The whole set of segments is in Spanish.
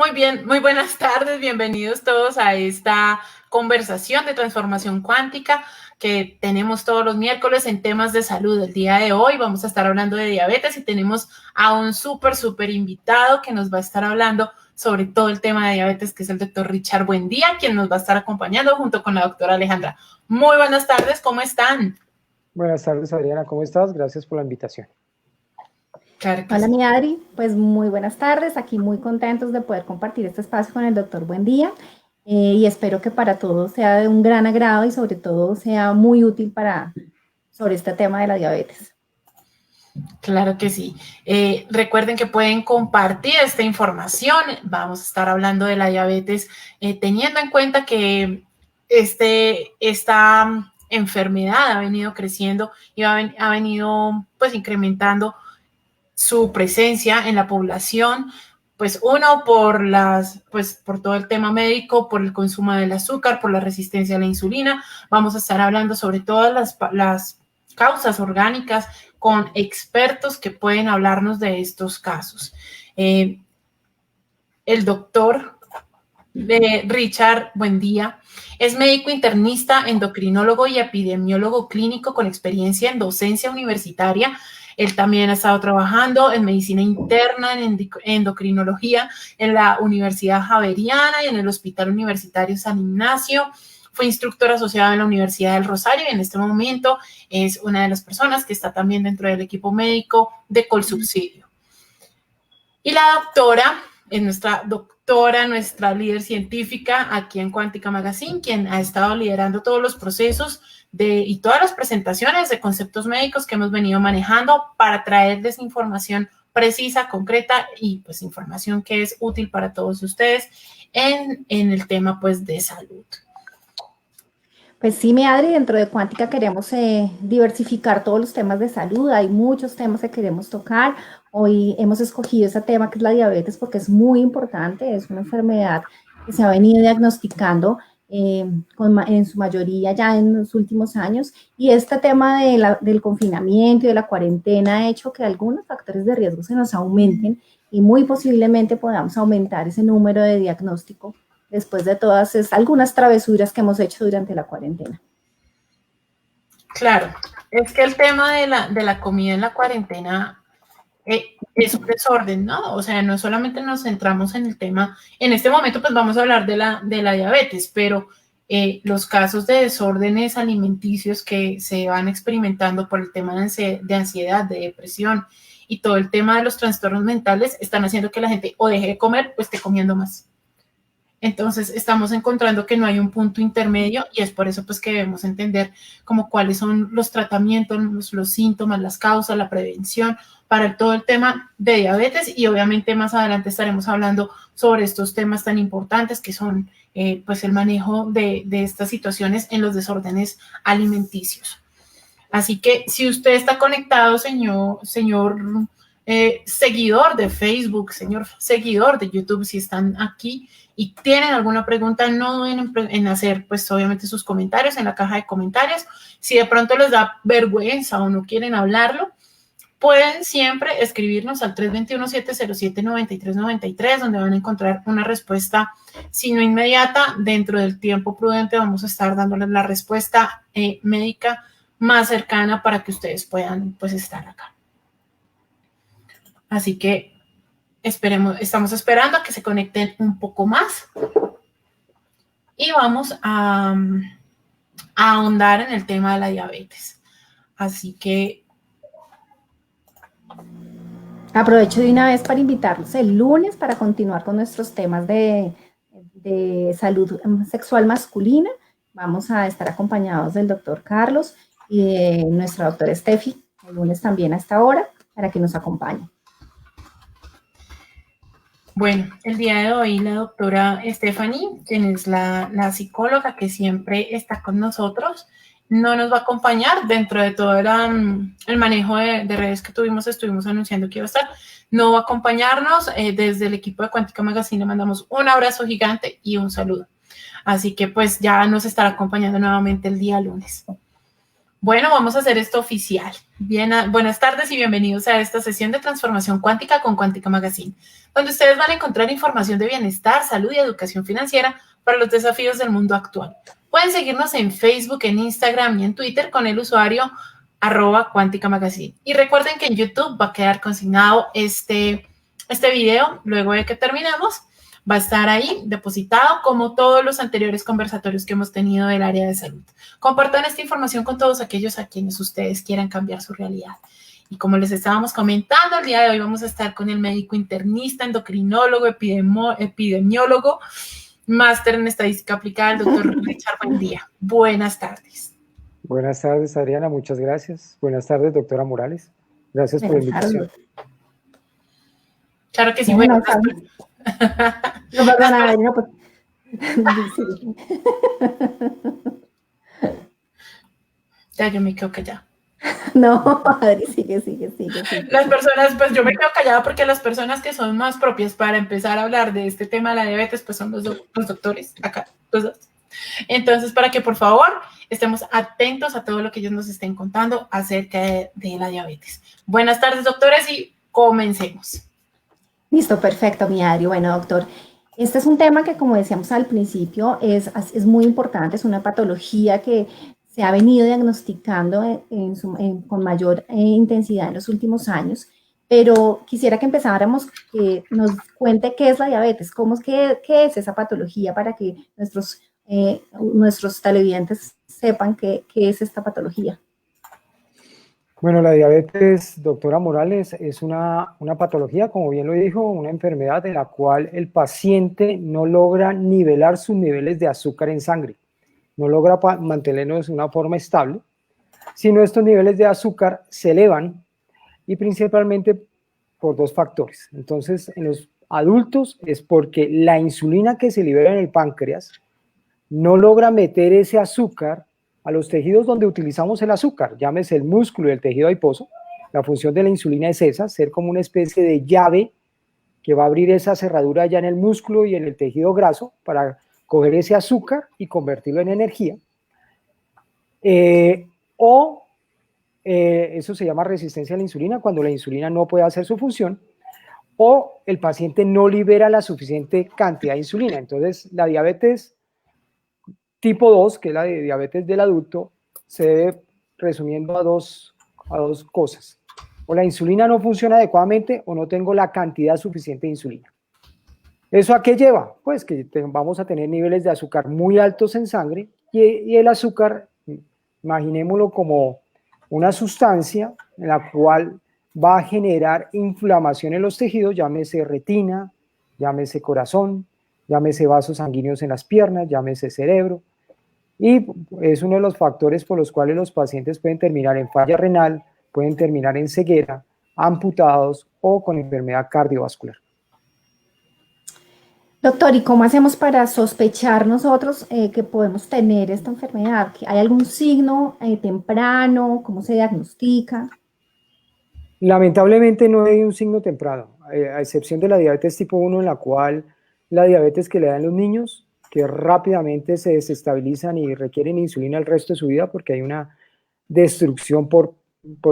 Muy bien, muy buenas tardes, bienvenidos todos a esta conversación de transformación cuántica que tenemos todos los miércoles en temas de salud. El día de hoy vamos a estar hablando de diabetes y tenemos a un súper invitado que nos va a estar hablando sobre todo el tema de diabetes, que es el doctor Richard Buendía, quien nos va a estar acompañando junto con la doctora Alejandra. Muy buenas tardes, ¿cómo están? Buenas tardes, Adriana, ¿cómo estás? Gracias por la invitación. Claro que Hola, sí. mi Adri. Pues muy buenas tardes. Aquí muy contentos de poder compartir este espacio con el doctor Buendía y espero que para todos sea de un gran agrado y sobre todo sea muy útil sobre este tema de la diabetes. Claro que sí. Recuerden que pueden compartir esta información. Vamos a estar hablando de la diabetes teniendo en cuenta que esta enfermedad ha venido creciendo y ha venido pues incrementando su presencia en la población, pues uno por todo el tema médico, por el consumo del azúcar, por la resistencia a la insulina. Vamos a estar hablando sobre todas las causas orgánicas con expertos que pueden hablarnos de estos casos. El doctor Richard Buendía es médico internista, endocrinólogo y epidemiólogo clínico con experiencia en docencia universitaria. Él también ha estado trabajando en medicina interna, en endocrinología en la Universidad Javeriana y en el Hospital Universitario San Ignacio. Fue instructor asociado en la Universidad del Rosario y en este momento es una de las personas que está también dentro del equipo médico de Colsubsidio. Y la doctora es nuestra líder científica aquí en Cuántica Magazine, quien ha estado liderando todos los procesos y todas las presentaciones de conceptos médicos que hemos venido manejando para traerles información precisa, concreta y pues información que es útil para todos ustedes en el tema pues de salud. Pues sí, mi Adri, dentro de Cuántica queremos diversificar todos los temas de salud. Hay muchos temas que queremos tocar. Hoy hemos escogido ese tema que es la diabetes porque es muy importante. Es una enfermedad que se ha venido diagnosticando en su mayoría ya en los últimos años. Y este tema del confinamiento y de la cuarentena ha hecho que algunos factores de riesgo se nos aumenten y muy posiblemente podamos aumentar ese número de diagnóstico después de todas algunas travesuras que hemos hecho durante la cuarentena. Claro, es que el tema de la comida en la cuarentena es un desorden, ¿no? O sea, no solamente nos centramos en el tema, en este momento pues vamos a hablar de la diabetes, pero los casos de desórdenes alimenticios que se van experimentando por el tema de ansiedad, de depresión y todo el tema de los trastornos mentales están haciendo que la gente o deje de comer o esté comiendo más. Entonces estamos encontrando que no hay un punto intermedio y es por eso pues que debemos entender como cuáles son los tratamientos, los síntomas, las causas, la prevención para todo el tema de diabetes y obviamente más adelante estaremos hablando sobre estos temas tan importantes que son pues el manejo de estas situaciones en los desórdenes alimenticios. Así que si usted está conectado, señor seguidor de Facebook, señor seguidor de YouTube, si están aquí y tienen alguna pregunta, no duden en hacer, pues obviamente sus comentarios en la caja de comentarios. Si de pronto les da vergüenza o no quieren hablarlo, pueden siempre escribirnos al 321-707-9393, donde van a encontrar una respuesta, si no inmediata, dentro del tiempo prudente vamos a estar dándoles la respuesta médica más cercana para que ustedes puedan pues estar acá. Así que estamos esperando a que se conecten un poco más y vamos a ahondar en el tema de la diabetes. Así que aprovecho de una vez para invitarlos el lunes para continuar con nuestros temas de salud sexual masculina. Vamos a estar acompañados del doctor Carlos y de nuestra doctora Steffi, el lunes también a esta hora, para que nos acompañen. Bueno, el día de hoy la doctora Stephanie, quien es la psicóloga que siempre está con nosotros, no nos va a acompañar dentro de todo el manejo de redes que estuvimos anunciando que iba a estar. No va a acompañarnos. Desde el equipo de Cuántica Magazine le mandamos un abrazo gigante y un saludo. Así que pues ya nos estará acompañando nuevamente el día lunes. Bueno, vamos a hacer esto oficial. Bien, buenas tardes y bienvenidos a esta sesión de transformación cuántica con Cuántica Magazine, donde ustedes van a encontrar información de bienestar, salud y educación financiera para los desafíos del mundo actual. Pueden seguirnos en Facebook, en Instagram y en Twitter con el usuario @Cuántica Magazine. Y recuerden que en YouTube va a quedar consignado este video luego de que terminemos. Va a estar ahí depositado como todos los anteriores conversatorios que hemos tenido del área de salud. Compartan esta información con todos aquellos a quienes ustedes quieran cambiar su realidad. Y como les estábamos comentando, el día de hoy vamos a estar con el médico internista, endocrinólogo, epidemiólogo, máster en estadística aplicada, el doctor Richard Buendía. Buenas tardes. Buenas tardes, Adriana, muchas gracias. Buenas tardes, doctora Morales. Gracias por la invitación. Claro que sí, buenas tardes. No pasa nada, no, pues. Ya yo me quedo callada. No, Adri, sigue. Las personas, pues yo me quedo callada porque las personas que son más propias para empezar a hablar de este tema de la diabetes, pues son los doctores, acá, los dos. Entonces, para que por favor estemos atentos a todo lo que ellos nos estén contando acerca de la diabetes. Buenas tardes, doctores, y comencemos. Listo, perfecto, mi Adri. Bueno, doctor, este es un tema que, como decíamos al principio, es muy importante, es una patología que se ha venido diagnosticando con mayor intensidad en los últimos años, pero quisiera que empezáramos, que nos cuente qué es la diabetes, qué es esa patología para que nuestros televidentes sepan qué es esta patología. Bueno, la diabetes, doctora Morales, es una patología, como bien lo dijo, una enfermedad en la cual el paciente no logra nivelar sus niveles de azúcar en sangre, no logra mantenerlos de una forma estable, sino estos niveles de azúcar se elevan y principalmente por dos factores. Entonces, en los adultos es porque la insulina que se libera en el páncreas no logra meter ese azúcar a los tejidos donde utilizamos el azúcar, llámese el músculo y el tejido adiposo. La función de la insulina es esa, ser como una especie de llave que va a abrir esa cerradura ya en el músculo y en el tejido graso para coger ese azúcar y convertirlo en energía. Eso se llama resistencia a la insulina, cuando la insulina no puede hacer su función, o el paciente no libera la suficiente cantidad de insulina. Entonces, la diabetes tipo 2, que es la de diabetes del adulto, se debe resumiendo a dos cosas. O la insulina no funciona adecuadamente o no tengo la cantidad suficiente de insulina. ¿Eso a qué lleva? Pues que vamos a tener niveles de azúcar muy altos en sangre y el azúcar, imaginémoslo como una sustancia en la cual va a generar inflamación en los tejidos, llámese retina, llámese corazón, llámese vasos sanguíneos en las piernas, llámese cerebro. Y es uno de los factores por los cuales los pacientes pueden terminar en falla renal, pueden terminar en ceguera, amputados o con enfermedad cardiovascular. Doctor, ¿y cómo hacemos para sospechar nosotros que podemos tener esta enfermedad? ¿Hay algún signo temprano? ¿Cómo se diagnostica? Lamentablemente no hay un signo temprano, a excepción de la diabetes tipo 1, en la cual la diabetes que le dan los niños, que rápidamente se desestabilizan y requieren insulina el resto de su vida porque hay una destrucción por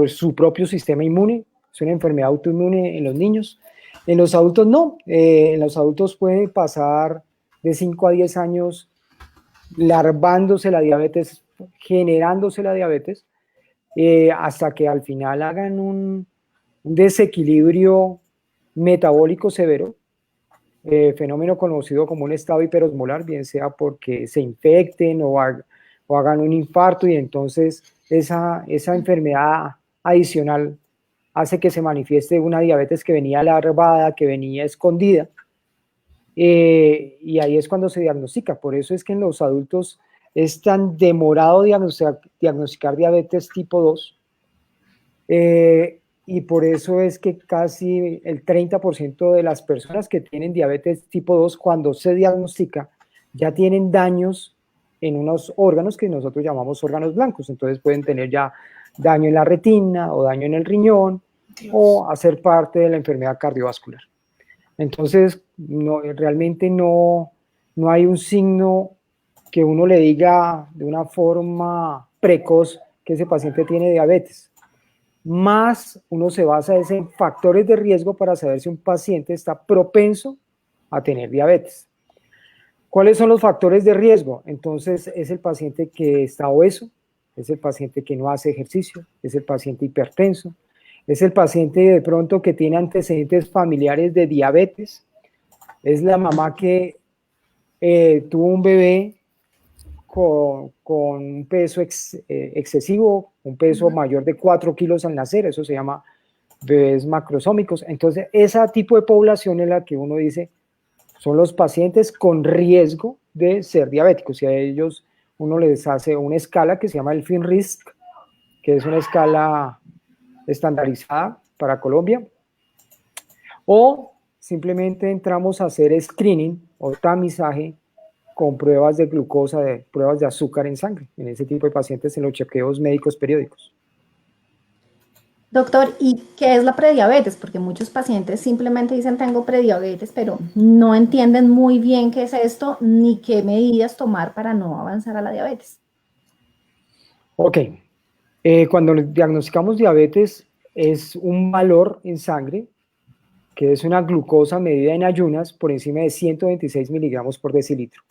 su propio sistema inmune. Es una enfermedad autoinmune en los niños. En los adultos no. En los adultos puede pasar de 5 a 10 años larvándose la diabetes, generándose la diabetes, hasta que al final hagan un desequilibrio metabólico severo, fenómeno conocido como un estado hiperosmolar, bien sea porque se infecten o hagan un infarto, y entonces esa enfermedad adicional hace que se manifieste una diabetes que venía larvada, que venía escondida, y ahí es cuando se diagnostica. Por eso es que en los adultos es tan demorado diagnosticar diabetes tipo 2, y por eso es que casi el 30% de las personas que tienen diabetes tipo 2, cuando se diagnostica, ya tienen daños en unos órganos que nosotros llamamos órganos blancos. Entonces pueden tener ya daño en la retina o daño en el riñón, o hacer parte de la enfermedad cardiovascular. Entonces, realmente no hay un signo que uno le diga de una forma precoz que ese paciente tiene diabetes. Más uno se basa en factores de riesgo para saber si un paciente está propenso a tener diabetes. ¿Cuáles son los factores de riesgo? Entonces, es el paciente que está obeso, es el paciente que no hace ejercicio, es el paciente hipertenso, es el paciente de pronto que tiene antecedentes familiares de diabetes, es la mamá que tuvo un bebé con un peso excesivo, un peso mayor de 4 kilos al nacer, eso se llama bebés macrosómicos. Entonces, ese tipo de población es la que uno dice son los pacientes con riesgo de ser diabéticos, y a ellos uno les hace una escala que se llama el FINRISC, que es una escala estandarizada para Colombia, o simplemente entramos a hacer screening o tamizaje con pruebas de glucosa, pruebas de azúcar en sangre, en ese tipo de pacientes en los chequeos médicos periódicos. Doctor, ¿y qué es la prediabetes? Porque muchos pacientes simplemente dicen tengo prediabetes, pero no entienden muy bien qué es esto ni qué medidas tomar para no avanzar a la diabetes. Ok, cuando diagnosticamos diabetes es un valor en sangre, que es una glucosa medida en ayunas por encima de 126 miligramos por decilitro.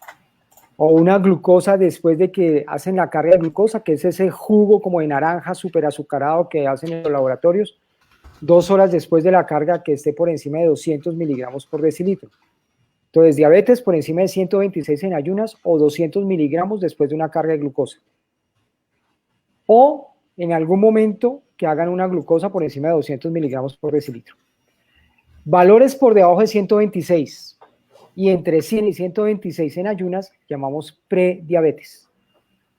O una glucosa después de que hacen la carga de glucosa, que es ese jugo como de naranja súper azucarado que hacen en los laboratorios, 2 horas después de la carga que esté por encima de 200 miligramos por decilitro. Entonces, diabetes por encima de 126 en ayunas o 200 miligramos después de una carga de glucosa. O en algún momento que hagan una glucosa por encima de 200 miligramos por decilitro. Valores por debajo de 126 y entre 100 y 126 en ayunas llamamos prediabetes.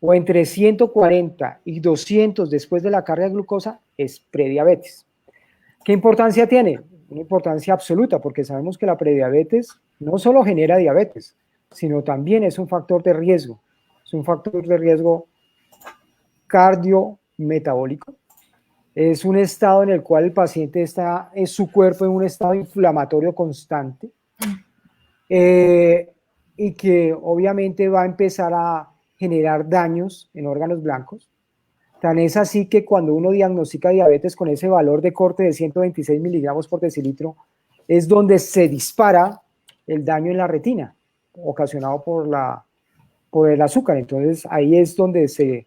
O entre 140 y 200 después de la carga de glucosa es prediabetes. ¿Qué importancia tiene? Una importancia absoluta, porque sabemos que la prediabetes no solo genera diabetes, sino también es un factor de riesgo. Es un factor de riesgo cardiometabólico. Es un estado en el cual el paciente está en su cuerpo en un estado inflamatorio constante. Y que obviamente va a empezar a generar daños en órganos blancos. Tan es así que cuando uno diagnostica diabetes con ese valor de corte de 126 miligramos por decilitro, es donde se dispara el daño en la retina, ocasionado por el azúcar. Entonces ahí es donde se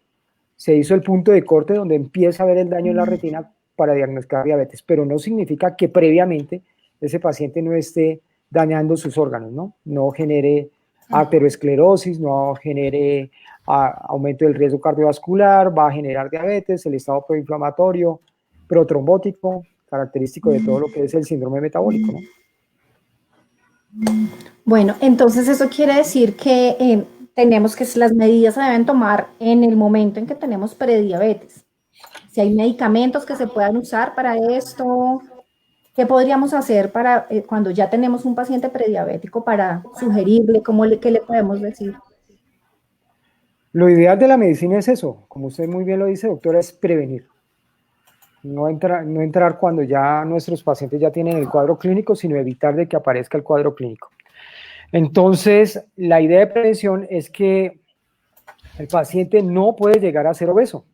hizo el punto de corte, donde empieza a ver el daño en la retina para diagnosticar diabetes, pero no significa que previamente ese paciente no esté dañando sus órganos, no genere aterosclerosis, no genere aumento del riesgo cardiovascular, va a generar diabetes, el estado proinflamatorio, protrombótico, característico de todo lo que es el síndrome metabólico, ¿no? Bueno, entonces eso quiere decir que tenemos que las medidas se deben tomar en el momento en que tenemos prediabetes. Si hay medicamentos que se puedan usar para esto, ¿qué podríamos hacer para cuando ya tenemos un paciente prediabético para sugerirle qué le podemos decir? Lo ideal de la medicina es eso, como usted muy bien lo dice, doctora, es prevenir. No entrar cuando ya nuestros pacientes ya tienen el cuadro clínico, sino evitar de que aparezca el cuadro clínico. Entonces, la idea de prevención es que el paciente no puede llegar a ser obeso.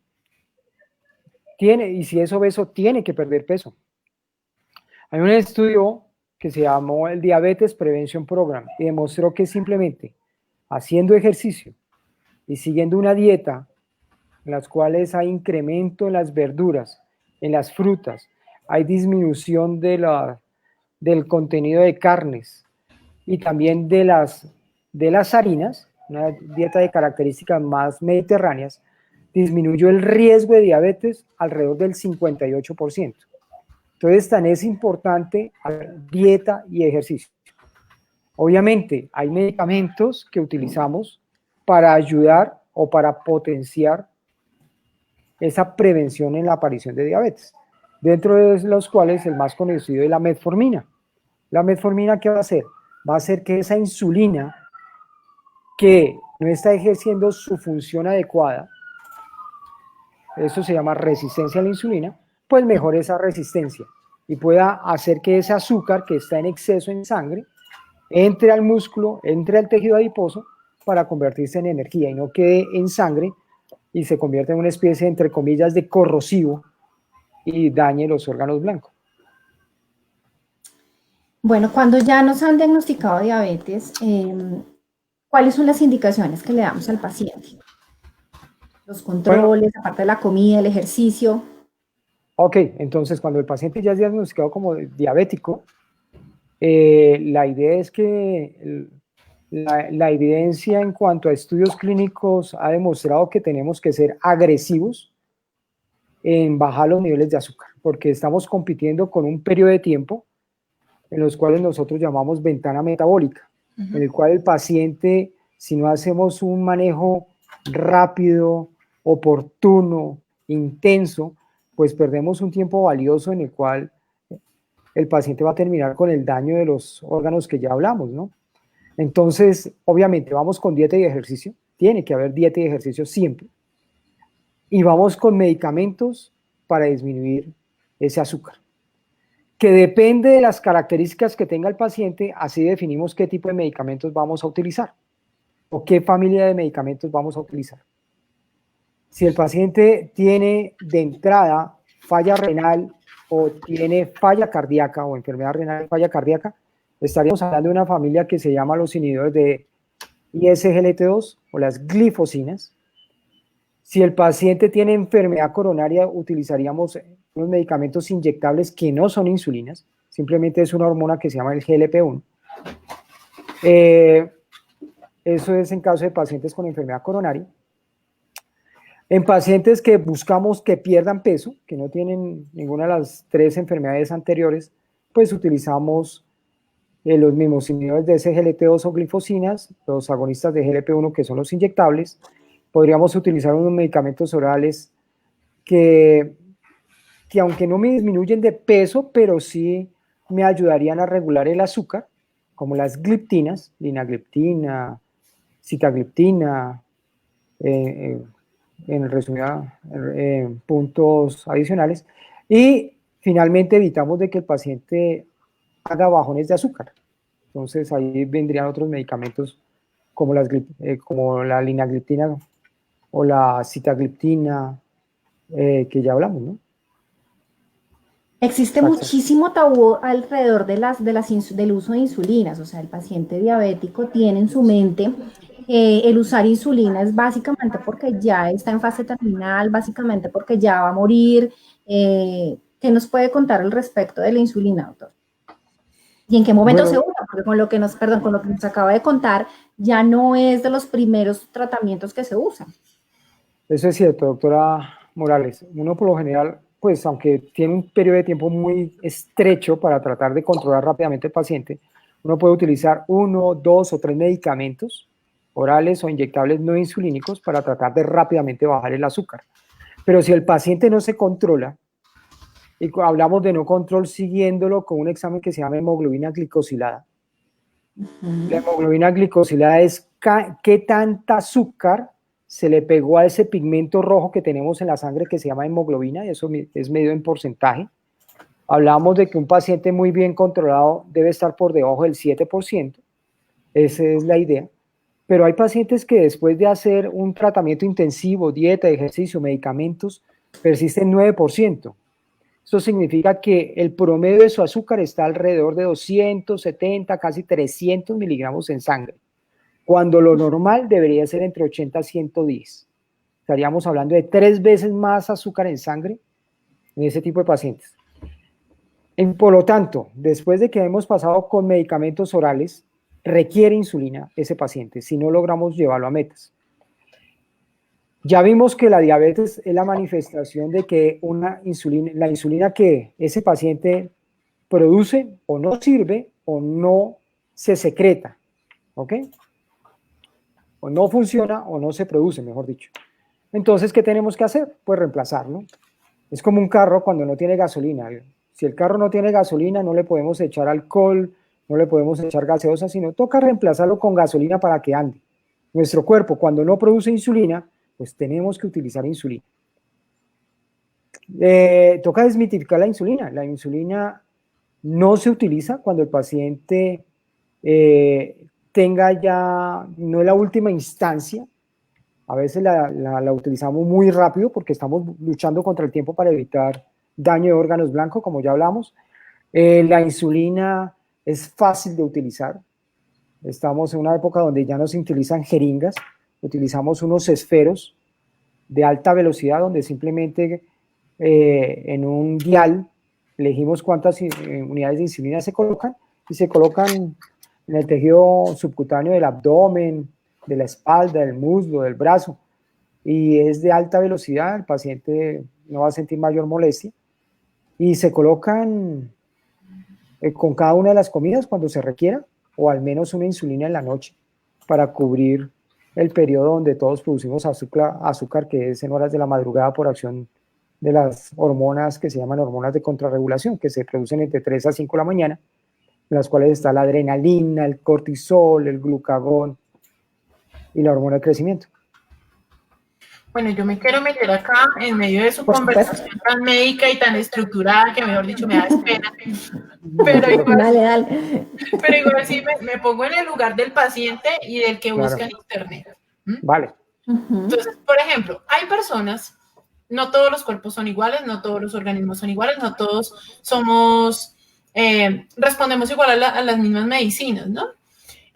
Y si es obeso, tiene que perder peso. Hay un estudio que se llamó el Diabetes Prevention Program y demostró que simplemente haciendo ejercicio y siguiendo una dieta en las cuales hay incremento en las verduras, en las frutas, hay disminución del contenido de carnes y también de las harinas, una dieta de características más mediterráneas, disminuyó el riesgo de diabetes alrededor del 58%. Entonces, tan es importante dieta y ejercicio. Obviamente, hay medicamentos que utilizamos para ayudar o para potenciar esa prevención en la aparición de diabetes, dentro de los cuales el más conocido es la metformina. La metformina, ¿qué va a hacer? Va a hacer que esa insulina que no está ejerciendo su función adecuada, eso se llama resistencia a la insulina, pues mejore esa resistencia y pueda hacer que ese azúcar que está en exceso en sangre entre al músculo, entre al tejido adiposo para convertirse en energía y no quede en sangre y se convierte en una especie, entre comillas, de corrosivo y dañe los órganos blancos. Bueno, cuando ya nos han diagnosticado diabetes, ¿cuáles son las indicaciones que le damos al paciente? Los controles, aparte de la comida, el ejercicio. Ok, entonces cuando el paciente ya es diagnosticado como diabético, la idea es que la evidencia en cuanto a estudios clínicos ha demostrado que tenemos que ser agresivos en bajar los niveles de azúcar, porque estamos compitiendo con un periodo de tiempo en los cuales nosotros llamamos ventana metabólica, en el cual el paciente, si no hacemos un manejo rápido, oportuno, intenso, pues perdemos un tiempo valioso en el cual el paciente va a terminar con el daño de los órganos que ya hablamos, ¿no? Entonces, obviamente, vamos con dieta y ejercicio, tiene que haber dieta y ejercicio siempre, y vamos con medicamentos para disminuir ese azúcar, que depende de las características que tenga el paciente, así definimos qué tipo de medicamentos vamos a utilizar, o qué familia de medicamentos vamos a utilizar. Si el paciente tiene de entrada falla renal o tiene falla cardíaca o enfermedad renal y falla cardíaca, estaríamos hablando de una familia que se llama los inhibidores de ISGLT2 o las glifosinas. Si el paciente tiene enfermedad coronaria, utilizaríamos unos medicamentos inyectables que no son insulinas, simplemente es una hormona que se llama el GLP-1. Eso es en caso de pacientes con enfermedad coronaria. En pacientes que buscamos que pierdan peso, que no tienen ninguna de las 3 enfermedades anteriores, pues utilizamos los mismos inhibidores de SGLT2 o glifosinas, los agonistas de GLP-1 que son los inyectables. Podríamos utilizar unos medicamentos orales que aunque no me disminuyen de peso, pero sí me ayudarían a regular el azúcar, como las gliptinas, linagliptina, sitagliptina, en resumidas puntos adicionales, y finalmente evitamos de que el paciente haga bajones de azúcar. Entonces ahí vendrían otros medicamentos como la linagliptina o la sitagliptina que ya hablamos, ¿no? Existe muchísimo tabú alrededor del uso de insulinas, o sea, el paciente diabético tiene en su mente el usar insulina es básicamente porque ya está en fase terminal, básicamente porque ya va a morir. ¿Qué nos puede contar al respecto de la insulina, doctor? ¿Y en qué momento se usa? Porque con lo que nos acaba de contar, ya no es de los primeros tratamientos que se usan. Eso es cierto, doctora Morales. Uno por lo general, pues aunque tiene un periodo de tiempo muy estrecho para tratar de controlar rápidamente al paciente, uno puede utilizar 1, 2 o 3 medicamentos orales o inyectables no insulínicos para tratar de rápidamente bajar el azúcar. Pero si el paciente no se controla, y hablamos de no control siguiéndolo con un examen que se llama hemoglobina glicosilada. La hemoglobina glicosilada es qué tanta azúcar se le pegó a ese pigmento rojo que tenemos en la sangre que se llama hemoglobina, y eso es medido en porcentaje. Hablamos de que un paciente muy bien controlado debe estar por debajo del 7%, esa es la idea, pero hay pacientes que después de hacer un tratamiento intensivo, dieta, ejercicio, medicamentos, persisten 9%. Eso significa que el promedio de su azúcar está alrededor de 270, casi 300 miligramos en sangre, cuando lo normal debería ser entre 80 y 110. Estaríamos hablando de 3 veces más azúcar en sangre en ese tipo de pacientes. Por lo tanto, después de que hemos pasado con medicamentos orales, requiere insulina ese paciente, si no logramos llevarlo a metas. Ya vimos que la diabetes es la manifestación de que la insulina que ese paciente produce o no sirve o no se secreta, ¿ok? O no funciona o no se produce, mejor dicho. Entonces, ¿qué tenemos que hacer? Pues reemplazarlo. Es como un carro cuando no tiene gasolina. Si el carro no tiene gasolina, no le podemos echar alcohol, no le podemos echar gaseosa, sino toca reemplazarlo con gasolina para que ande. Nuestro cuerpo, cuando no produce insulina, pues tenemos que utilizar insulina. Toca desmitificar la insulina. La insulina no se utiliza cuando el paciente tenga ya, no es la última instancia, A veces la utilizamos muy rápido porque estamos luchando contra el tiempo para evitar daño de órganos blancos, como ya hablamos. La insulina es fácil de utilizar. Estamos en una época donde ya no se utilizan jeringas, utilizamos unos esferos de alta velocidad donde simplemente en un dial elegimos cuántas unidades de insulina se colocan y se colocan en el tejido subcutáneo del abdomen, de la espalda, del muslo, del brazo, y es de alta velocidad, el paciente no va a sentir mayor molestia, y se colocan con cada una de las comidas cuando se requiera, o al menos una insulina en la noche, para cubrir el periodo donde todos producimos azúcar, que es en horas de la madrugada por acción de las hormonas que se llaman hormonas de contrarregulación, que se producen entre 3 a 5 de la mañana, en las cuales está la adrenalina, el cortisol, el glucagón y la hormona de crecimiento. Bueno, yo me quiero meter acá en medio de su conversación tan médica y tan estructurada que, mejor dicho, me da pena. Pero igual, pero igual sí me pongo en el lugar del paciente y del que busca en internet. Vale. Entonces, por ejemplo, hay personas, no todos los cuerpos son iguales, no todos los organismos son iguales, no todos somos, respondemos igual a las mismas medicinas, ¿no?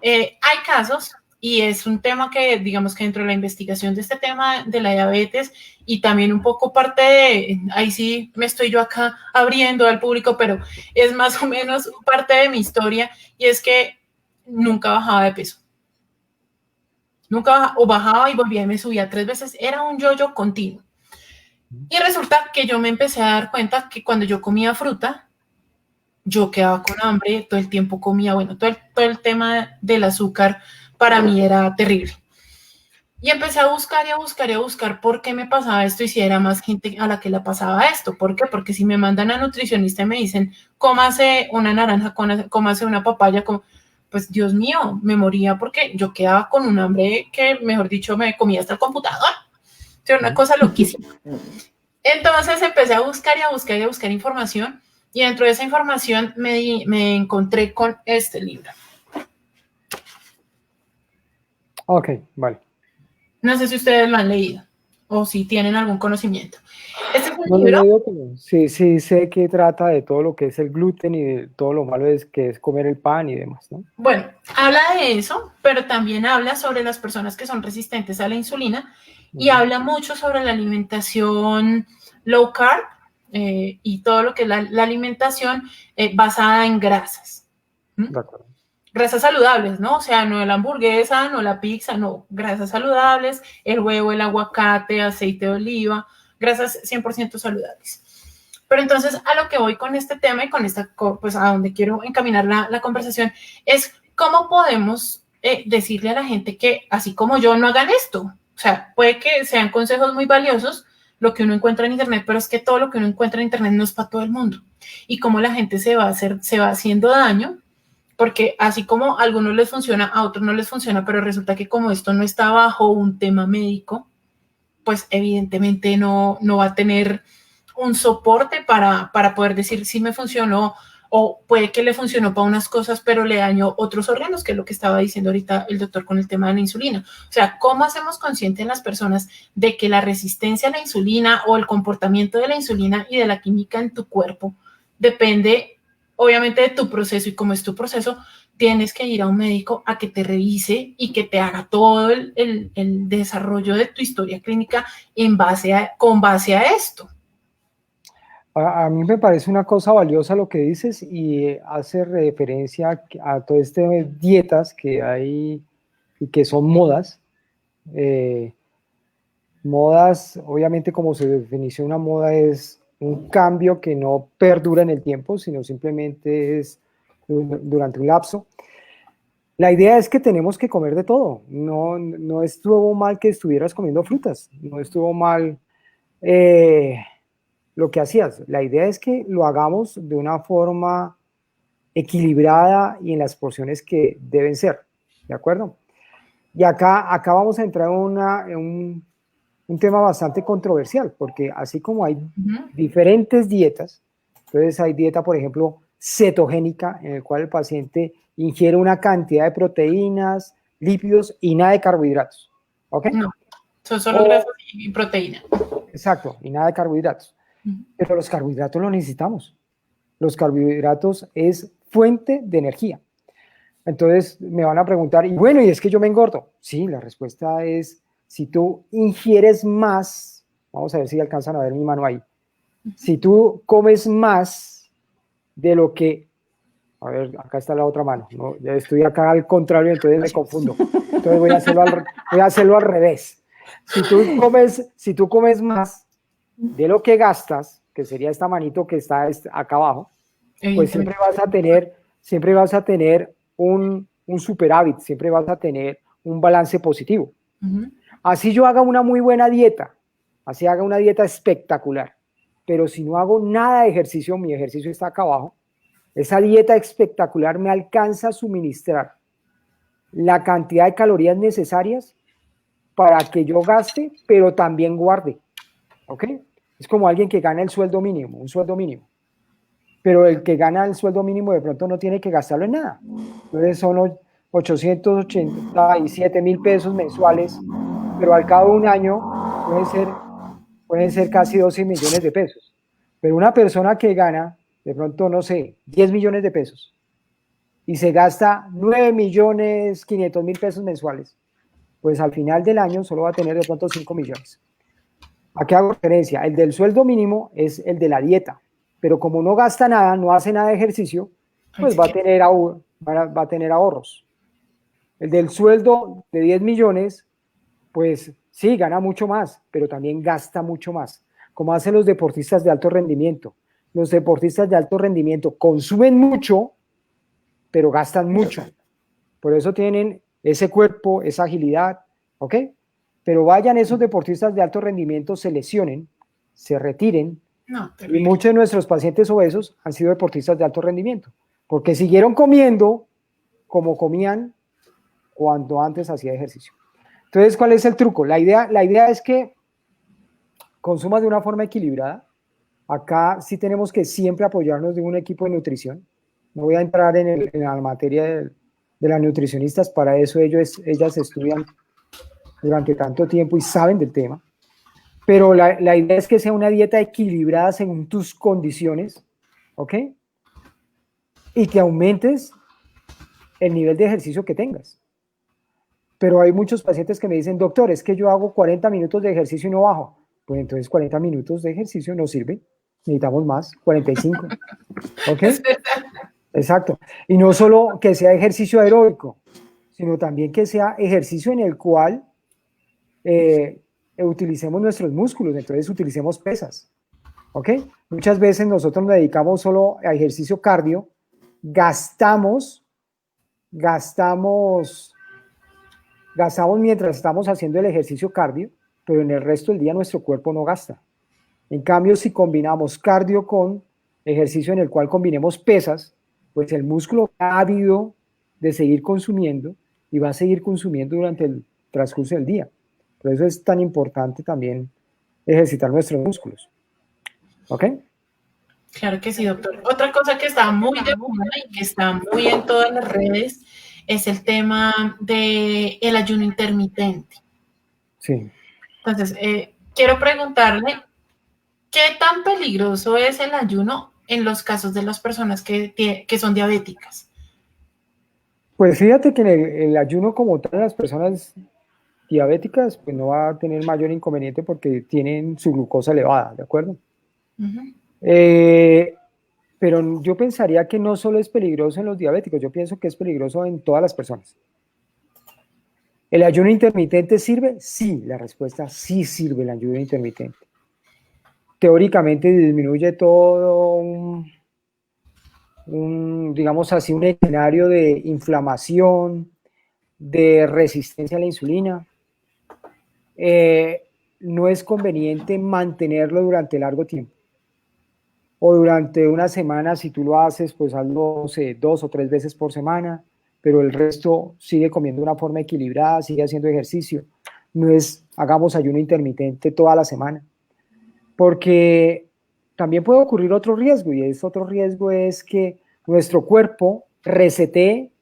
Hay casos, y es un tema que, digamos que dentro de la investigación de este tema de la diabetes y también un poco parte de, ahí sí me estoy yo acá abriendo al público, pero es más o menos parte de mi historia, y es que nunca bajaba de peso. Nunca, o bajaba y volvía y me subía 3 veces, era un yo-yo continuo. Y resulta que yo me empecé a dar cuenta que cuando yo comía fruta, yo quedaba con hambre, todo el tiempo comía, bueno, todo el tema del azúcar para mí era terrible. Y empecé a buscar y a buscar y a buscar por qué me pasaba esto y si era más gente a la que le pasaba esto. ¿Por qué? Porque si me mandan a nutricionista y me dicen, cómase una naranja, cómase una papaya, pues Dios mío, me moría porque yo quedaba con un hambre que, mejor dicho, me comía hasta el computador. Era una cosa loquísima. Entonces empecé a buscar y a buscar y a buscar información, y dentro de esa información me encontré con este libro. Ok, vale. No sé si ustedes lo han leído o si tienen algún conocimiento. Este es un libro. Leído, pero sí sé que trata de todo lo que es el gluten y de todo lo malo que es comer el pan y demás, ¿no? Bueno, habla de eso, pero también habla sobre las personas que son resistentes a la insulina y habla mucho sobre la alimentación low carb y todo lo que es la alimentación basada en grasas. De acuerdo. Grasas saludables, ¿no? O sea, no la hamburguesa, no la pizza, no, grasas saludables, el huevo, el aguacate, aceite de oliva, grasas 100% saludables. Pero entonces a lo que voy con este tema y con esta, pues a donde quiero encaminar la conversación es cómo podemos decirle a la gente que así como yo no hagan esto. O sea, puede que sean consejos muy valiosos lo que uno encuentra en internet, pero es que todo lo que uno encuentra en internet no es para todo el mundo. Y cómo la gente se va haciendo daño, porque así como a algunos les funciona, a otros no les funciona, pero resulta que como esto no está bajo un tema médico, pues evidentemente no va a tener un soporte para poder decir si me funcionó, o puede que le funcionó para unas cosas, pero le dañó otros órganos, que es lo que estaba diciendo ahorita el doctor con el tema de la insulina. O sea, ¿cómo hacemos consciente en las personas de que la resistencia a la insulina o el comportamiento de la insulina y de la química en tu cuerpo depende obviamente de tu proceso, y como es tu proceso, tienes que ir a un médico a que te revise y que te haga todo el desarrollo de tu historia clínica con base a esto? A mí me parece una cosa valiosa lo que dices, y hace referencia a todas estas dietas que hay y que son modas. Modas, obviamente, como su definición, una moda es un cambio que no perdura en el tiempo, sino simplemente es durante un lapso. La idea es que tenemos que comer de todo. No estuvo mal que estuvieras comiendo frutas, no estuvo mal lo que hacías. La idea es que lo hagamos de una forma equilibrada y en las porciones que deben ser, ¿de acuerdo? Y acá vamos a entrar en un tema bastante controversial, porque así como hay diferentes dietas, entonces hay dieta, por ejemplo, cetogénica, en el cual el paciente ingiere una cantidad de proteínas, lípidos y nada de carbohidratos, ¿ok? No. Son solo grasas y proteína. Exacto, y nada de carbohidratos. Pero los carbohidratos los necesitamos. Los carbohidratos es fuente de energía. Entonces me van a preguntar, y bueno, ¿y es que yo me engordo? Sí, la respuesta es, si tú ingieres más, vamos a ver si alcanzan a ver mi mano ahí, si tú comes más de lo que, a ver, acá está la otra mano, ¿no? Ya estoy acá al contrario, entonces me confundo. Entonces voy a hacerlo al revés. Si tú comes más de lo que gastas, que sería esta manito que está acá abajo, pues siempre vas a tener un superávit, siempre vas a tener un balance positivo. Así yo haga una muy buena dieta, así haga una dieta espectacular, pero si no hago nada de ejercicio, mi ejercicio está acá abajo, esa dieta espectacular me alcanza a suministrar la cantidad de calorías necesarias para que yo gaste, pero también guarde. ¿Ok? Es como alguien que gana el sueldo mínimo, un sueldo mínimo. Pero el que gana el sueldo mínimo de pronto no tiene que gastarlo en nada. Entonces son 887.000 pesos mensuales, pero al cabo de un año pueden ser casi 12 millones de pesos. Pero una persona que gana, de pronto, no sé, 10 millones de pesos y se gasta 9.500.000 pesos mensuales, pues al final del año solo va a tener de pronto 5 millones. ¿A qué hago referencia? El del sueldo mínimo es el de la dieta, pero como no gasta nada, no hace nada de ejercicio, pues va a tener ahorros. El del sueldo de 10 millones, pues sí, gana mucho más, pero también gasta mucho más, como hacen los deportistas de alto rendimiento. Los deportistas de alto rendimiento consumen mucho, pero gastan mucho. Por eso tienen ese cuerpo, esa agilidad, ¿ok? Pero vayan esos deportistas de alto rendimiento, se lesionen, se retiren, y muchos de nuestros pacientes obesos han sido deportistas de alto rendimiento, porque siguieron comiendo como comían cuando antes hacía ejercicio. Entonces, ¿cuál es el truco? La idea es que consumas de una forma equilibrada. Acá sí tenemos que siempre apoyarnos de un equipo de nutrición. No voy a entrar en la materia de las nutricionistas, para eso ellas estudian durante tanto tiempo y saben del tema, pero la idea es que sea una dieta equilibrada según tus condiciones, ¿ok? Y que aumentes el nivel de ejercicio que tengas. Pero hay muchos pacientes que me dicen, doctor, es que yo hago 40 minutos de ejercicio y no bajo. Pues entonces 40 minutos de ejercicio no sirve, necesitamos más, 45, ¿ok? Exacto. Y no solo que sea ejercicio aeróbico, sino también que sea ejercicio en el cual utilicemos nuestros músculos, entonces utilicemos pesas, ¿ok? Muchas veces nosotros nos dedicamos solo a ejercicio cardio, gastamos mientras estamos haciendo el ejercicio cardio, pero en el resto del día nuestro cuerpo no gasta. En cambio, si combinamos cardio con ejercicio en el cual combinemos pesas, pues el músculo ha ávido de seguir consumiendo y va a seguir consumiendo durante el transcurso del día. Por eso es tan importante también ejercitar nuestros músculos. ¿Ok? Claro que sí, doctor. Otra cosa que está muy de moda y que está muy en todas las redes es el tema del ayuno intermitente. Sí. Entonces, quiero preguntarle, ¿qué tan peligroso es el ayuno en los casos de las personas que son diabéticas? Pues fíjate que el ayuno como tal, las personas diabéticas, pues no va a tener mayor inconveniente porque tienen su glucosa elevada, ¿de acuerdo? Pero yo pensaría que no solo es peligroso en los diabéticos, yo pienso que es peligroso en todas las personas. ¿El ayuno intermitente sirve? Sí, la respuesta sí sirve el ayuno intermitente. Teóricamente disminuye todo digamos así, un escenario de inflamación, de resistencia a la insulina. No es conveniente mantenerlo durante largo tiempo. O durante una semana, si tú lo haces, pues hazlo, no sé, 2 o 3 veces por semana, pero el resto sigue comiendo de una forma equilibrada, sigue haciendo ejercicio. No es, hagamos ayuno intermitente toda la semana. Porque también puede ocurrir otro riesgo, y ese otro riesgo es que nuestro cuerpo resetee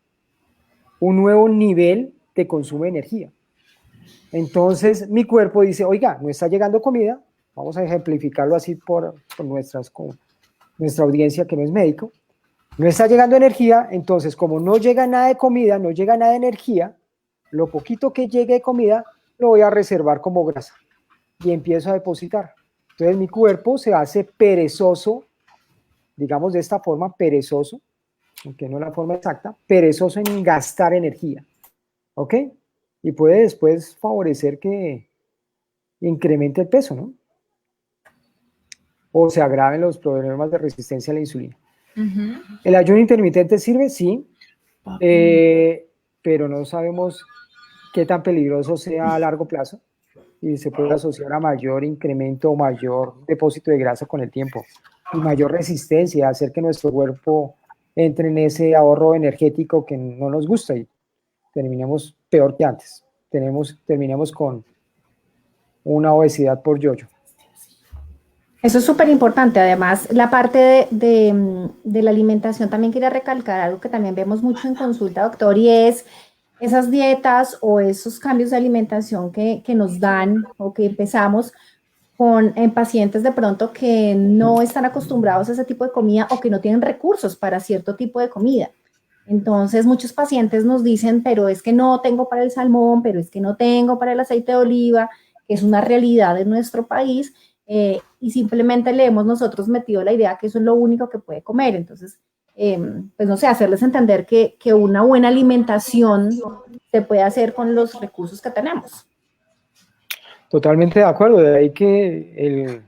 un nuevo nivel de consumo de energía. Entonces mi cuerpo dice, oiga, no está llegando comida, vamos a ejemplificarlo así por nuestra audiencia que no es médico, no está llegando energía, entonces como no llega nada de comida, no llega nada de energía, lo poquito que llegue de comida lo voy a reservar como grasa y empiezo a depositar. Entonces mi cuerpo se hace perezoso, digamos de esta forma, perezoso, aunque no es la forma exacta, perezoso en gastar energía, ¿ok? Y puede después favorecer que incremente el peso, ¿no? O se agraven los problemas de resistencia a la insulina. ¿El ayuno intermitente sirve? Sí, pero no sabemos qué tan peligroso sea a largo plazo y se puede asociar a mayor incremento o mayor depósito de grasa con el tiempo y mayor resistencia, hacer que nuestro cuerpo entre en ese ahorro energético que no nos gusta y terminemos peor que antes. Terminemos con una obesidad por yoyo. Eso es súper importante. Además, la parte de la alimentación, también quería recalcar algo que también vemos mucho en consulta, doctor, y es esas dietas o esos cambios de alimentación que nos dan o que empezamos en pacientes de pronto que no están acostumbrados a ese tipo de comida o que no tienen recursos para cierto tipo de comida. Entonces, muchos pacientes nos dicen, pero es que no tengo para el salmón, pero es que no tengo para el aceite de oliva, que es una realidad en nuestro país, y simplemente le hemos nosotros metido la idea que eso es lo único que puede comer. Entonces, pues no sé, hacerles entender que una buena alimentación se puede hacer con los recursos que tenemos. Totalmente de acuerdo, de ahí que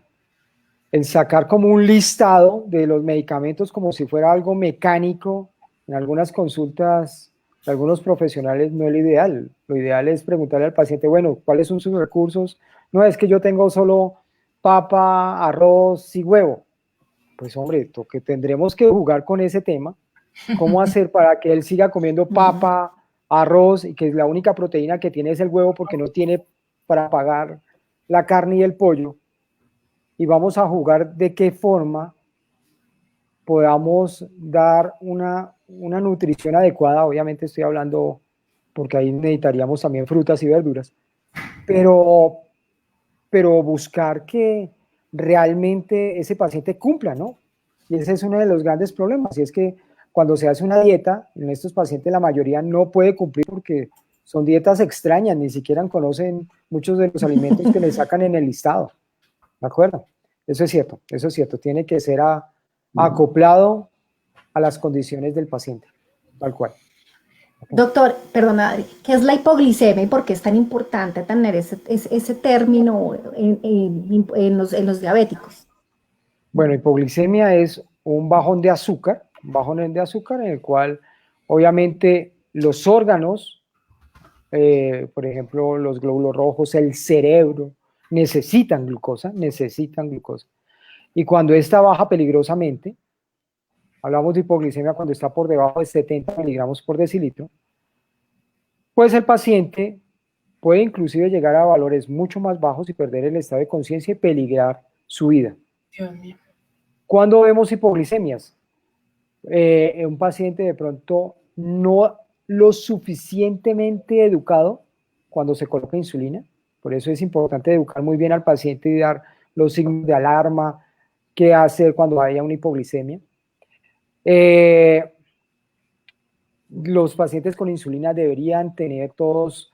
el sacar como un listado de los medicamentos como si fuera algo mecánico, en algunas consultas de algunos profesionales no es lo ideal. Lo ideal es preguntarle al paciente, bueno, ¿cuáles son sus recursos? No, es que yo tengo solo papa, arroz y huevo. Pues hombre, que tendremos que jugar con ese tema. ¿Cómo hacer para que él siga comiendo papa, arroz y que la única proteína que tiene es el huevo porque no tiene para pagar la carne y el pollo? Y vamos a jugar de qué forma podamos dar una nutrición adecuada. Obviamente estoy hablando porque ahí necesitaríamos también frutas y verduras, pero buscar que realmente ese paciente cumpla, ¿no? Y ese es uno de los grandes problemas, y es que cuando se hace una dieta, en estos pacientes la mayoría no puede cumplir porque son dietas extrañas, ni siquiera conocen muchos de los alimentos que le sacan en el listado, ¿de acuerdo? Eso es cierto, tiene que ser acoplado a las condiciones del paciente, tal cual. Doctor, perdona, Adri, ¿qué es la hipoglicemia y por qué es tan importante tener ese término en los diabéticos? Bueno, hipoglicemia es un bajón de azúcar en el cual obviamente los órganos, por ejemplo, los glóbulos rojos, el cerebro, necesitan glucosa. Y cuando esta baja peligrosamente, hablamos de hipoglicemia cuando está por debajo de 70 miligramos por decilitro, pues el paciente puede inclusive llegar a valores mucho más bajos y perder el estado de conciencia y peligrar su vida. Dios mío. ¿Cuándo vemos hipoglicemias? Un paciente de pronto no lo suficientemente educado cuando se coloca insulina. Por eso es importante educar muy bien al paciente y dar los signos de alarma, qué hacer cuando haya una hipoglicemia. Los pacientes con insulina deberían tener todos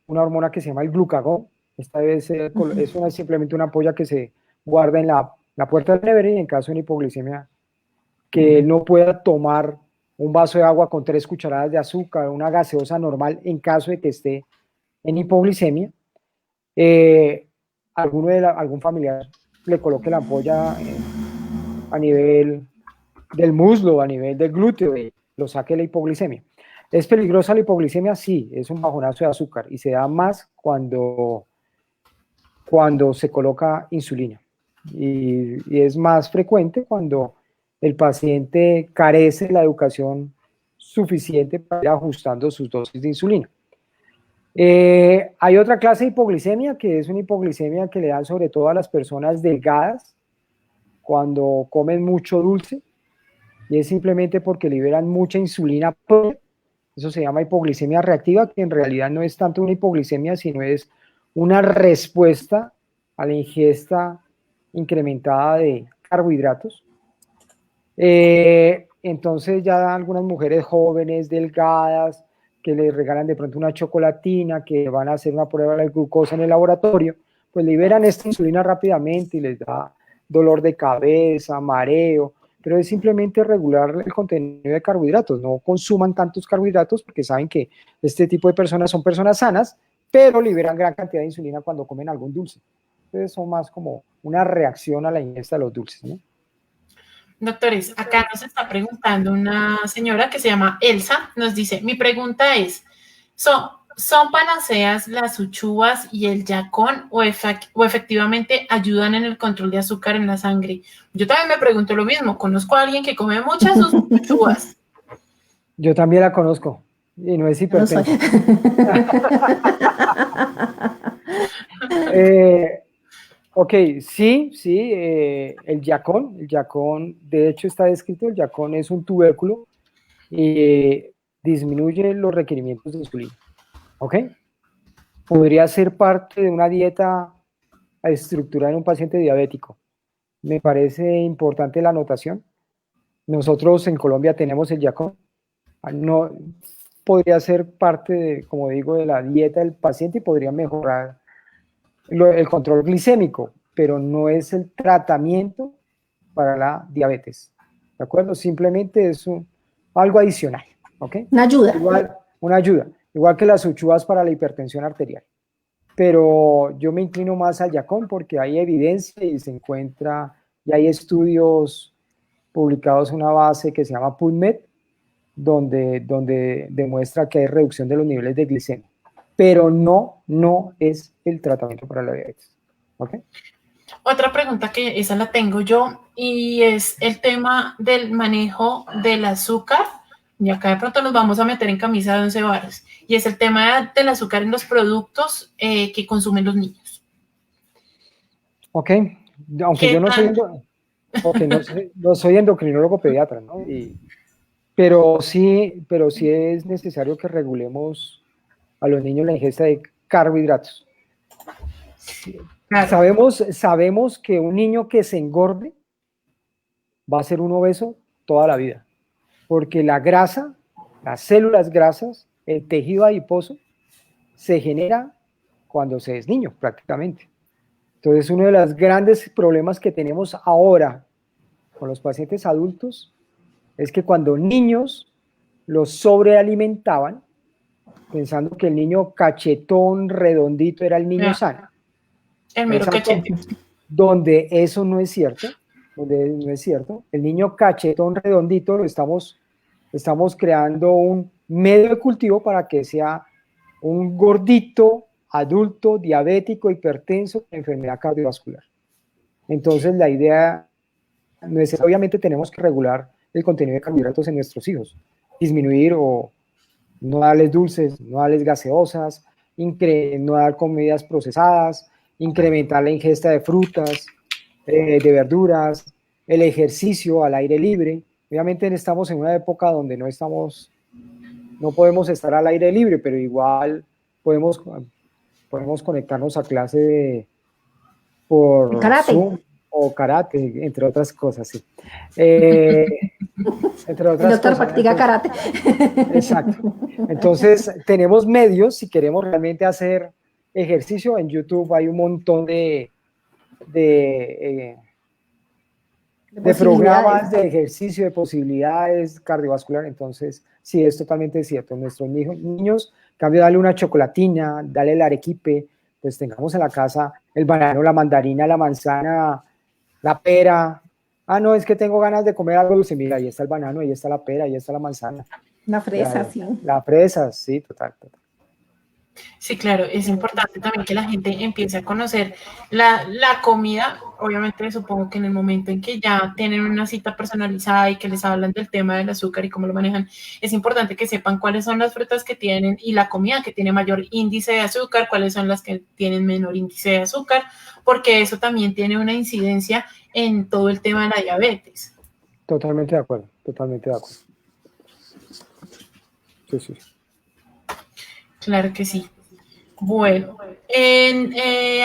una hormona que se llama el glucagón. Esta vez es simplemente una ampolla que se guarda en la puerta del nevera, y en caso de una hipoglicemia que no pueda tomar un vaso de agua con 3 cucharadas de azúcar, una gaseosa normal en caso de que esté en hipoglicemia, algún familiar le coloque la ampolla a nivel del muslo, a nivel del glúteo, y lo saque la hipoglicemia. ¿Es peligrosa la hipoglicemia? Sí, es un bajonazo de azúcar y se da más cuando se coloca insulina. Y es más frecuente cuando el paciente carece de la educación suficiente para ir ajustando sus dosis de insulina. Hay otra clase de hipoglicemia, que es una hipoglicemia que le dan sobre todo a las personas delgadas cuando comen mucho dulce, y es simplemente porque liberan mucha insulina, Eso se llama hipoglicemia reactiva, que en realidad no es tanto una hipoglicemia, sino es una respuesta a la ingesta incrementada de carbohidratos. Entonces ya algunas mujeres jóvenes, delgadas, que les regalan de pronto una chocolatina, que van a hacer una prueba de glucosa en el laboratorio, pues liberan esta insulina rápidamente y les da dolor de cabeza, mareo, pero es simplemente regular el contenido de carbohidratos. No consuman tantos carbohidratos porque saben que este tipo de personas son personas sanas, pero liberan gran cantidad de insulina cuando comen algún dulce. Entonces son más como una reacción a la ingesta de los dulces, ¿no? Doctores, acá nos está preguntando una señora que se llama Elsa, nos dice, mi pregunta es, ¿son panaceas las uchuvas y el yacón o efectivamente ayudan en el control de azúcar en la sangre? Yo también me pregunto lo mismo, conozco a alguien que come muchas uchuvas. Yo también la conozco y no es hipertensa. Ok, sí, el yacón, de hecho está descrito, el yacón es un tubérculo y disminuye los requerimientos de insulina, ¿ok? Podría ser parte de una dieta estructurada en un paciente diabético. Me parece importante la anotación. Nosotros en Colombia tenemos el yacón, no, podría ser parte de, como digo, de la dieta del paciente y podría mejorar el control glicémico, pero no es el tratamiento para la diabetes, ¿de acuerdo? Simplemente es algo adicional, ¿ok? Una ayuda. Una ayuda, igual que las uchuvas para la hipertensión arterial. Pero yo me inclino más al yacón porque hay evidencia y se encuentra, y hay estudios publicados en una base que se llama PubMed, donde demuestra que hay reducción de los niveles de glicemia, pero no es el tratamiento para la diabetes. ¿Okay? Otra pregunta que esa la tengo yo y es el tema del manejo del azúcar, y acá de pronto nos vamos a meter en camisa de 11 varas, y es el tema del azúcar en los productos que consumen los niños. Ok, aunque yo no soy, no soy endocrinólogo pediatra, ¿no? Pero sí es necesario que regulemos a los niños la ingesta de carbohidratos. Claro. Sabemos que un niño que se engorde va a ser un obeso toda la vida, porque la grasa, las células grasas, el tejido adiposo, se genera cuando se es niño prácticamente. Entonces, uno de los grandes problemas que tenemos ahora con los pacientes adultos es que cuando niños los sobrealimentaban, pensando que el niño cachetón, redondito, era el niño sano. El mero cachete. Donde eso no es cierto, el niño cachetón, redondito, lo estamos creando un medio de cultivo para que sea un gordito, adulto, diabético, hipertenso, con enfermedad cardiovascular. Entonces la idea no es, obviamente tenemos que regular el contenido de carbohidratos en nuestros hijos, disminuir o no darles dulces, no darles gaseosas, no dar comidas procesadas, incrementar la ingesta de frutas, de verduras, el ejercicio al aire libre. Obviamente estamos en una época donde no podemos estar al aire libre, pero igual podemos conectarnos a clase por karate. Zoom o karate, entre otras cosas, sí. Entre otras el doctor practica karate. Exacto. Entonces, tenemos medios, si queremos realmente hacer ejercicio, en YouTube hay un montón de programas de ejercicio, de posibilidades cardiovasculares. Entonces, sí, es totalmente cierto. Nuestros niños, en cambio, dale una chocolatina, dale el arequipe, pues tengamos en la casa el banano, la mandarina, la manzana, la pera. Ah, no, es que tengo ganas de comer algo dulce. Mira, ahí está el banano, ahí está la pera, ahí está la manzana. La fresa, sí. La fresa, sí, total. Sí, claro, es importante también que la gente empiece a conocer la comida. Obviamente, supongo que en el momento en que ya tienen una cita personalizada y que les hablan del tema del azúcar y cómo lo manejan, es importante que sepan cuáles son las frutas que tienen y la comida que tiene mayor índice de azúcar, cuáles son las que tienen menor índice de azúcar, porque eso también tiene una incidencia en todo el tema de la diabetes. Totalmente de acuerdo, totalmente de acuerdo. Sí, sí. Claro que sí. Bueno,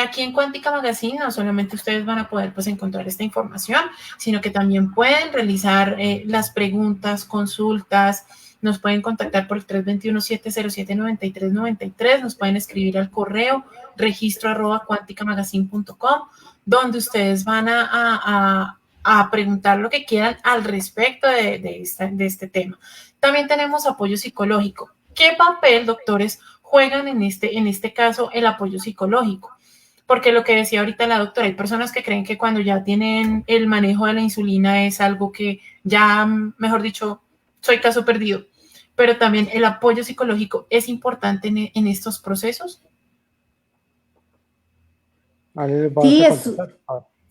aquí en Cuántica Magazine no solamente ustedes van a poder pues encontrar esta información, sino que también pueden realizar las preguntas, consultas, nos pueden contactar por el 321-707-9393, nos pueden escribir al correo registro@quanticamagazine.com, donde ustedes van a preguntar lo que quieran al respecto de este tema. También tenemos apoyo psicológico. ¿Qué papel, doctores, juegan en este caso el apoyo psicológico? Porque lo que decía ahorita la doctora, hay personas que creen que cuando ya tienen el manejo de la insulina es algo que ya, mejor dicho, soy caso perdido. Pero también el apoyo psicológico es importante en estos procesos.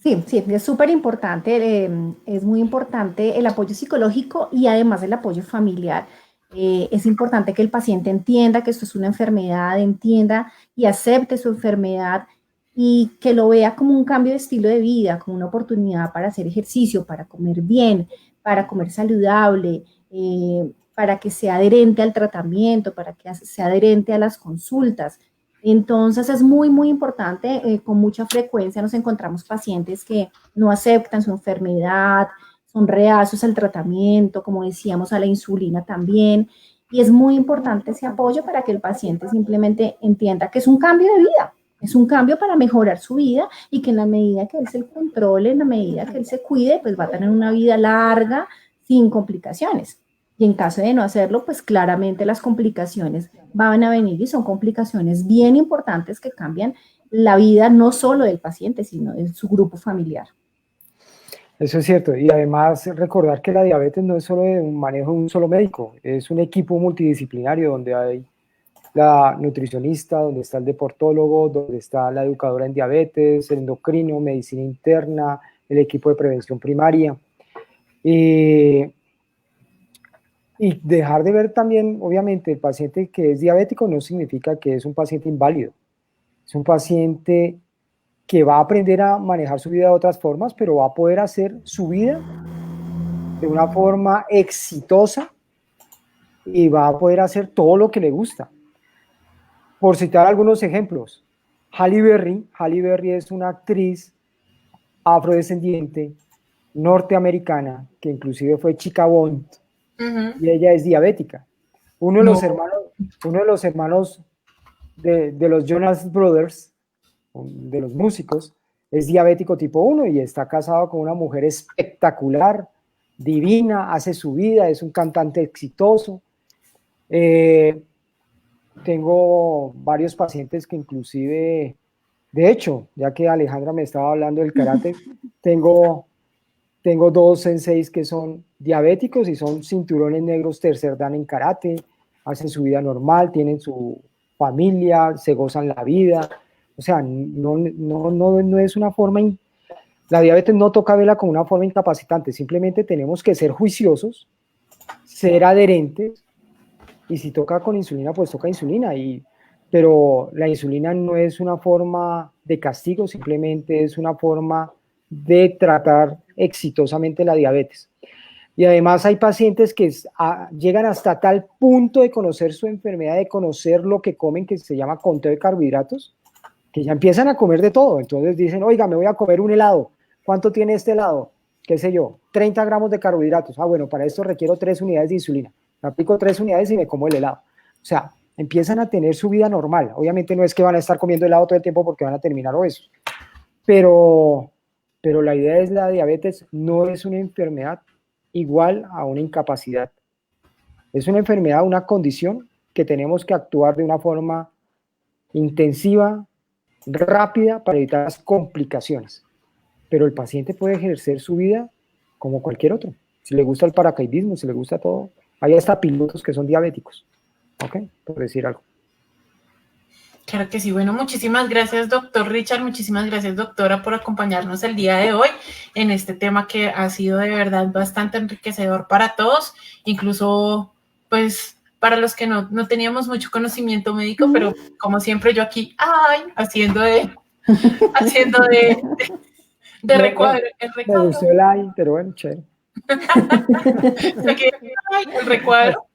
Sí, es súper importante, es muy importante el apoyo psicológico y además el apoyo familiar. Es importante que el paciente entienda que esto es una enfermedad, entienda y acepte su enfermedad y que lo vea como un cambio de estilo de vida, como una oportunidad para hacer ejercicio, para comer bien, para comer saludable, para que sea adherente al tratamiento, para que sea adherente a las consultas. Entonces es muy, muy importante, con mucha frecuencia nos encontramos pacientes que no aceptan su enfermedad, son reacios al tratamiento, como decíamos, a la insulina también, y es muy importante ese apoyo para que el paciente simplemente entienda que es un cambio de vida, es un cambio para mejorar su vida y que en la medida que él se controle, en la medida que él se cuide, pues va a tener una vida larga sin complicaciones. Y en caso de no hacerlo, pues claramente las complicaciones van a venir y son complicaciones bien importantes que cambian la vida no solo del paciente, sino de su grupo familiar. Eso es cierto, y además recordar que la diabetes no es solo de un manejo de un solo médico, es un equipo multidisciplinario donde hay la nutricionista, donde está el deportólogo, donde está la educadora en diabetes, el endocrino, medicina interna, el equipo de prevención primaria. Y dejar de ver también, obviamente, el paciente que es diabético no significa que es un paciente inválido, es un paciente que va a aprender a manejar su vida de otras formas, pero va a poder hacer su vida de una forma exitosa y va a poder hacer todo lo que le gusta. Por citar algunos ejemplos, Halle Berry es una actriz afrodescendiente norteamericana que inclusive fue chica Bond, y ella es diabética. Uno de los hermanos de los Jonas Brothers, de los músicos, es diabético tipo 1 y está casado con una mujer espectacular, divina, hace su vida, es un cantante exitoso. Tengo varios pacientes que inclusive, de hecho, ya que Alejandra me estaba hablando del karate, tengo 2 senseis que son diabéticos y son cinturones negros tercer dan en karate, hacen su vida normal, tienen su familia, se gozan la vida. O sea, no es una forma, la diabetes no toca verla como una forma incapacitante, simplemente tenemos que ser juiciosos, ser adherentes, y si toca con insulina, pues toca insulina, pero la insulina no es una forma de castigo, simplemente es una forma de tratar exitosamente la diabetes. Y además hay pacientes que llegan hasta tal punto de conocer su enfermedad, de conocer lo que comen, que se llama conteo de carbohidratos, que ya empiezan a comer de todo. Entonces dicen, oiga, me voy a comer un helado. ¿Cuánto tiene este helado? ¿Qué sé yo? 30 gramos de carbohidratos. Ah, bueno, para esto requiero 3 unidades de insulina. Me aplico 3 unidades y me como el helado. O sea, empiezan a tener su vida normal. Obviamente no es que van a estar comiendo helado todo el tiempo porque van a terminar obesos. Pero la idea es la diabetes no es una enfermedad igual a una incapacidad. Es una enfermedad, una condición que tenemos que actuar de una forma intensiva, rápida, para evitar las complicaciones. Pero el paciente puede ejercer su vida como cualquier otro. Si le gusta el paracaidismo, si le gusta todo. Hay hasta pilotos que son diabéticos. ¿Ok? Por decir algo. Claro que sí. Bueno, muchísimas gracias, doctor Richard. Muchísimas gracias, doctora, por acompañarnos el día de hoy en este tema que ha sido de verdad bastante enriquecedor para todos, incluso, pues, para los que no teníamos mucho conocimiento médico, pero como siempre yo aquí, haciendo de recuadro. Me gustó el ay, pero bueno, chévere. El recuadro.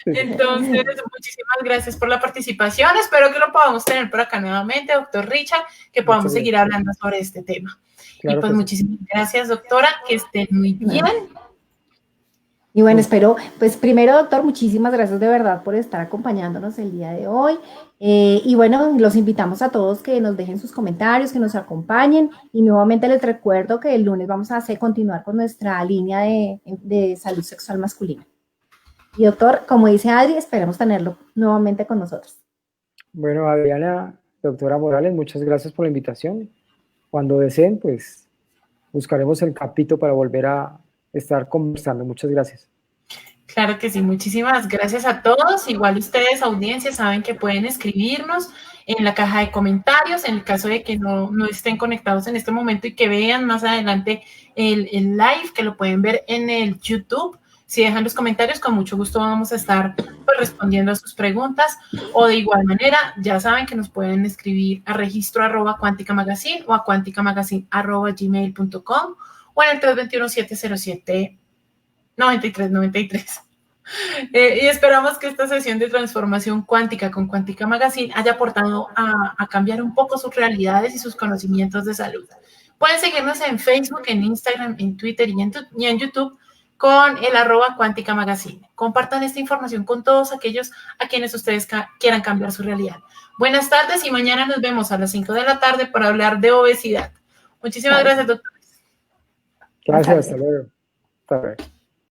Entonces, muchísimas gracias por la participación. Espero que lo podamos tener por acá nuevamente, doctor Richard, que podamos seguir hablando sobre este tema. Claro, y pues muchísimas gracias, doctora, que estén muy bien. Y bueno, espero, pues primero, doctor, muchísimas gracias de verdad por estar acompañándonos el día de hoy. Y bueno, los invitamos a todos que nos dejen sus comentarios, que nos acompañen. Y nuevamente les recuerdo que el lunes vamos a continuar con nuestra línea de salud sexual masculina. Y doctor, como dice Adri, esperemos tenerlo nuevamente con nosotros. Bueno, Adriana, doctora Morales, muchas gracias por la invitación. Cuando deseen, pues buscaremos el capítulo para volver a estar conversando. Muchas gracias. Claro que sí, muchísimas gracias a todos. Igual ustedes, audiencia, saben que pueden escribirnos en la caja de comentarios, en el caso de que no estén conectados en este momento y que vean más adelante el live, que lo pueden ver en el YouTube. Si dejan los comentarios, con mucho gusto vamos a estar pues, respondiendo a sus preguntas. O de igual manera, ya saben que nos pueden escribir a registro@quantica-magazine o a quanticamagazine@gmail.com o en el 321-707-9393. Y esperamos que esta sesión de transformación cuántica con Quantica Magazine haya aportado a cambiar un poco sus realidades y sus conocimientos de salud. Pueden seguirnos en Facebook, en Instagram, en Twitter y en YouTube con el @Quantica Magazine. Compartan esta información con todos aquellos a quienes ustedes quieran cambiar su realidad. Buenas tardes y mañana nos vemos a las 5 de la tarde para hablar de obesidad. Muchísimas gracias, doctores. Gracias, hasta luego. Hasta luego.